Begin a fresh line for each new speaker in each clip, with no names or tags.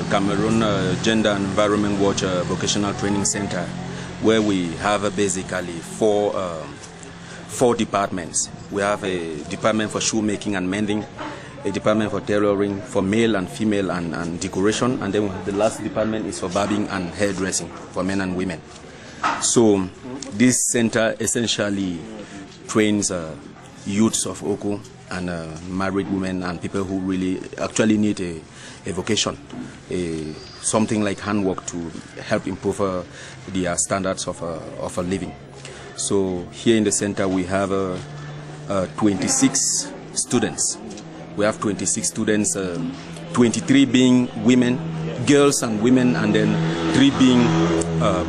Cameroon Gender and Environment Watch Vocational Training Center, where we have basically four departments. We have a department for shoemaking and mending, a department for tailoring for male and female and decoration, and then the last department is for barbing and hairdressing for men and women. So this center essentially trains youths of Oku and married women and people who really actually need a vocation, something like handwork to help improve their standards of a living. So here in the center we have 26 students. We have 26 students, 23 being women, girls and women, and then 3 being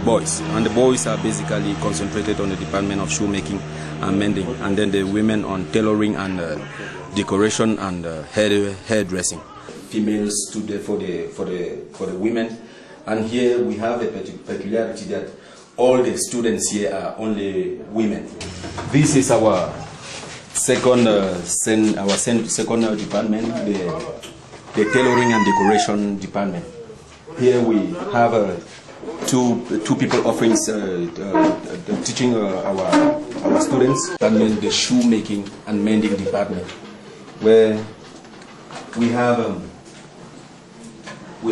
boys. And the boys are basically concentrated on the department of shoemaking and mending, and then the women on tailoring and decoration and hairdressing. Females stood there for the women, and here we have a peculiarity that all the students here are only women. This is our second department, the tailoring and decoration department. Here we have two people offering teaching our students, and then the shoemaking and mending department, where we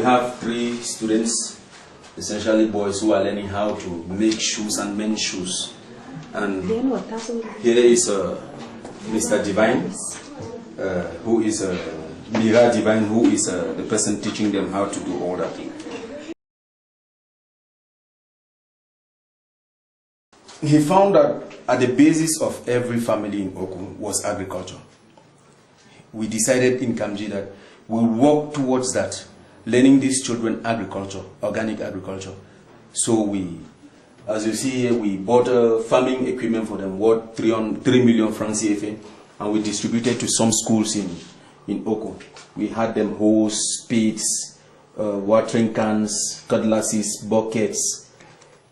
have 3 students, essentially boys, who are learning how to make shoes and mend shoes. And here is Mr. Divine, who is Mira Divine, who is the person teaching them how to do all that. He found that at the basis of every family in Oku was agriculture. We decided in CAMGEW that we'll work towards that, learning these children agriculture, organic agriculture. So we, as you see here, we bought farming equipment for them worth 3 million francs CFA, and we distributed to some schools in Oku. We had them hoes, spades, watering cans, cutlasses, buckets,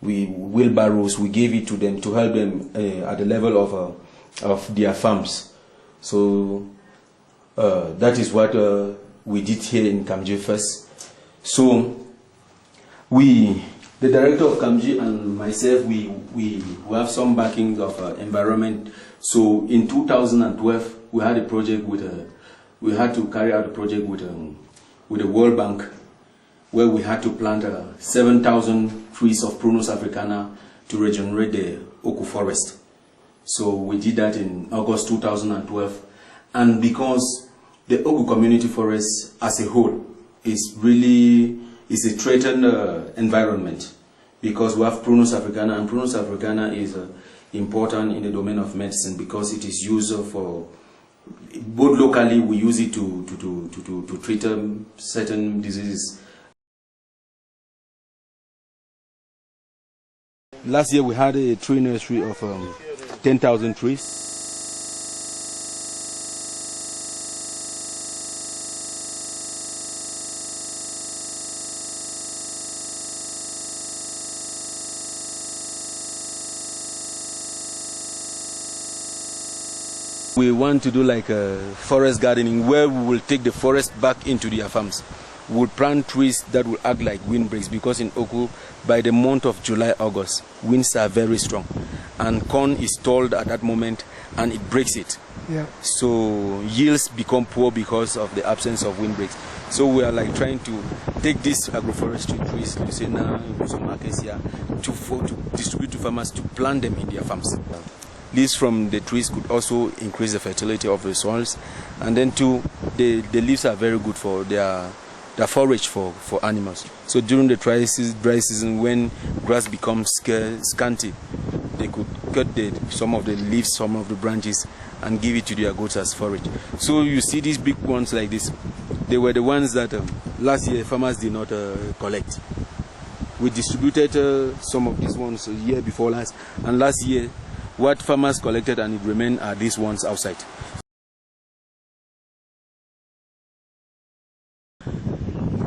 wheelbarrows. We gave it to them to help them at the level of their farms. So that is what we did here in CAMGEW first. So the director of CAMGEW and myself, we have some backing of environment. So in 2012, we had a project we had to carry out a project with the World Bank, where we had to plant 7,000 trees of Prunus africana to regenerate the Oku forest. So we did that in August 2012, and because the Oku community forest as a whole is a threatened environment, because we have Prunus africana, and Prunus africana is important in the domain of medicine because it is used for, both locally we use it to treat certain diseases. Last year we had a tree nursery of 10,000 trees. We want to do like a forest gardening, where we will take the forest back into their farms. We will plant trees that will act like windbreaks, because in Oku, by the month of July, August, winds are very strong, and corn is stalled at that moment and it breaks it. Yeah. So yields become poor because of the absence of windbreaks. So we are like trying to take these agroforestry trees, Lucena, Acacia, to distribute to farmers to plant them in their farms. Leaves from the trees could also increase the fertility of the soils, and then too, the leaves are very good for their forage for animals. So during the dry season, when grass becomes scanty, they could cut some of the leaves, some of the branches, and give it to their goats as forage. So you see these big ones like this, they were the ones that last year farmers did not collect. We distributed some of these ones a year before last, and last year what farmers collected and it remained are these ones outside.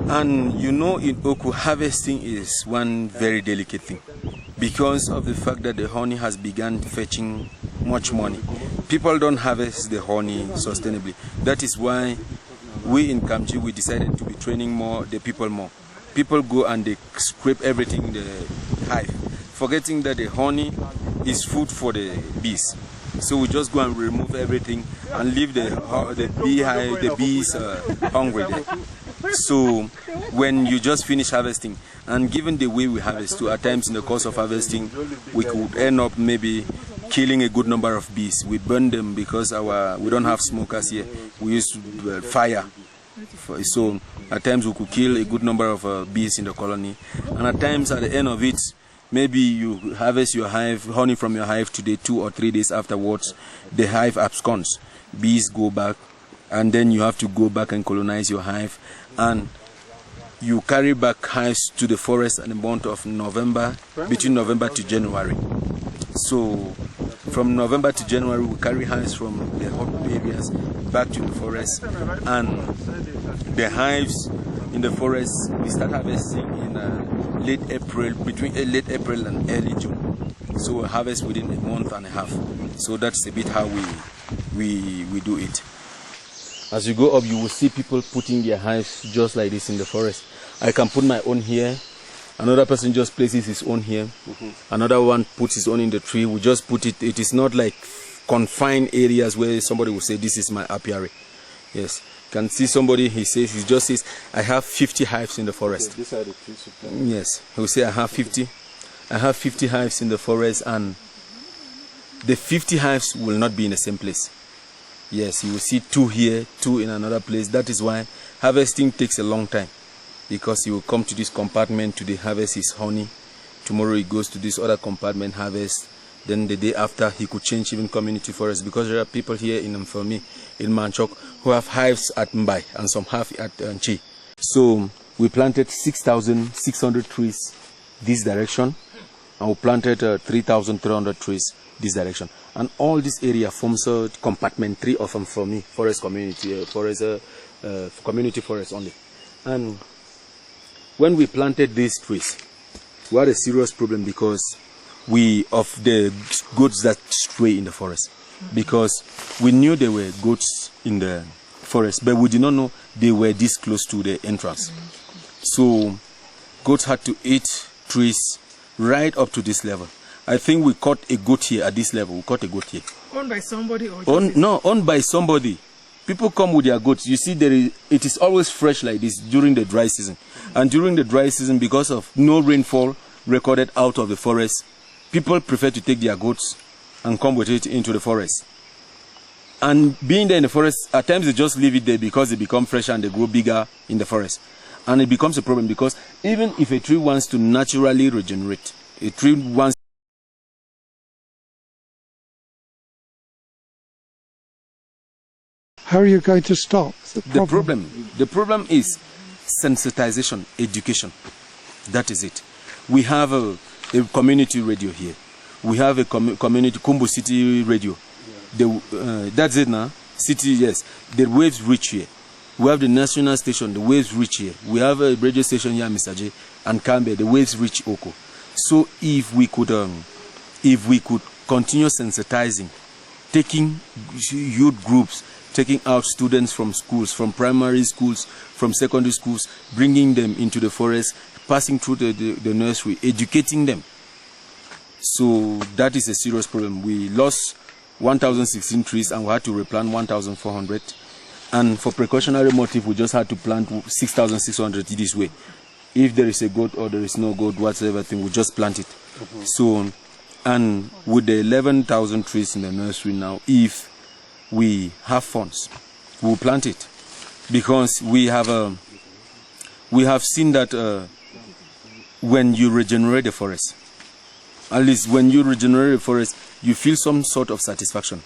And you know, in Oku, harvesting is one very delicate thing, because of the fact that the honey has begun fetching much money. People don't harvest the honey sustainably. That is why we in CAMGEW, we decided to be training the people more. People go and they scrape everything in the hive, forgetting that the honey is food for the bees. So we just go and remove everything and leave the beehive, the bees hungry there. So when you just finish harvesting, and given the way we harvest too, at times in the course of harvesting, we could end up maybe killing a good number of bees. We burn them because we don't have smokers here. We use fire. So at times we could kill a good number of bees in the colony. And at times at the end of it, maybe you harvest your hive, honey from your hive today, 2 or 3 days afterwards, the hive absconds. Bees go back, and then you have to go back and colonize your hive. And you carry back hives to the forest in the month of November, between November to January. So from November to January, we carry hives from the hot areas back to the forest. And the hives in the forest, we start harvesting in late April, between late April and early June. So we harvest within a month and a half. So that's a bit how we do it. As you go up, you will see people putting their hives just like this in the forest. I can put my own here. Another person just places his own here. Another one puts his own in the tree. We just put it. It is not like confined areas where somebody will say, this is my apiary. Yes. You can see somebody, he just says, I have 50 hives in the forest.
These are the trees.
Yes. He will say, I have 50 hives in the forest, and the 50 hives will not be in the same place. Yes, you will see 2 here, 2 in another place. That is why harvesting takes a long time, because he will come to this compartment today, harvest his honey. Tomorrow he goes to this other compartment, harvest. Then the day after, he could change even community forest, because there are people here in Mfami, in Manchok, who have hives at Mbai and some have at Nchi. So we planted 6,600 trees this direction, and we planted 3,300 trees this direction. And all this area forms a compartment 3 of Mfami forest community, community forest only. And when we planted these trees, we had a serious problem because of the goats that stray in the forest, because we knew there were goats in the forest, but we did not know they were this close to the entrance. So goats had to eat trees right up to this level. I think we caught a goat here at this level. We caught a goat here.
Owned by somebody or
owned by somebody. People come with their goats. You see, it is always fresh like this during the dry season. And during the dry season, because of no rainfall recorded out of the forest, people prefer to take their goats and come with it into the forest. And being there in the forest, at times they just leave it there because they become fresh and they grow bigger in the forest. And it becomes a problem, because even if a tree wants to naturally regenerate, a tree wants
How are you going to stop the problem?
The problem is sensitization, education. That is it. We have a community radio here. We have a community Kumbu City radio. That's it now. City, yes. The waves reach here. We have the national station. The waves reach here. We have a radio station here, Mr. J, and Kambe. The waves reach Oko. So if we could continue sensitizing, taking youth groups, taking out students from schools, from primary schools, from secondary schools, bringing them into the forest, passing through the nursery, educating them. So that is a serious problem. We lost 1,016 trees and we had to replant 1,400. And for precautionary motive, we just had to plant 6,600 this way. If there is a goat or there is no goat, whatsoever thing, we just plant it. So, and with the 11,000 trees in the nursery now, if we have funds, we will plant it, because we have seen that when you regenerate the forest, at least when you regenerate the forest, you feel some sort of satisfaction.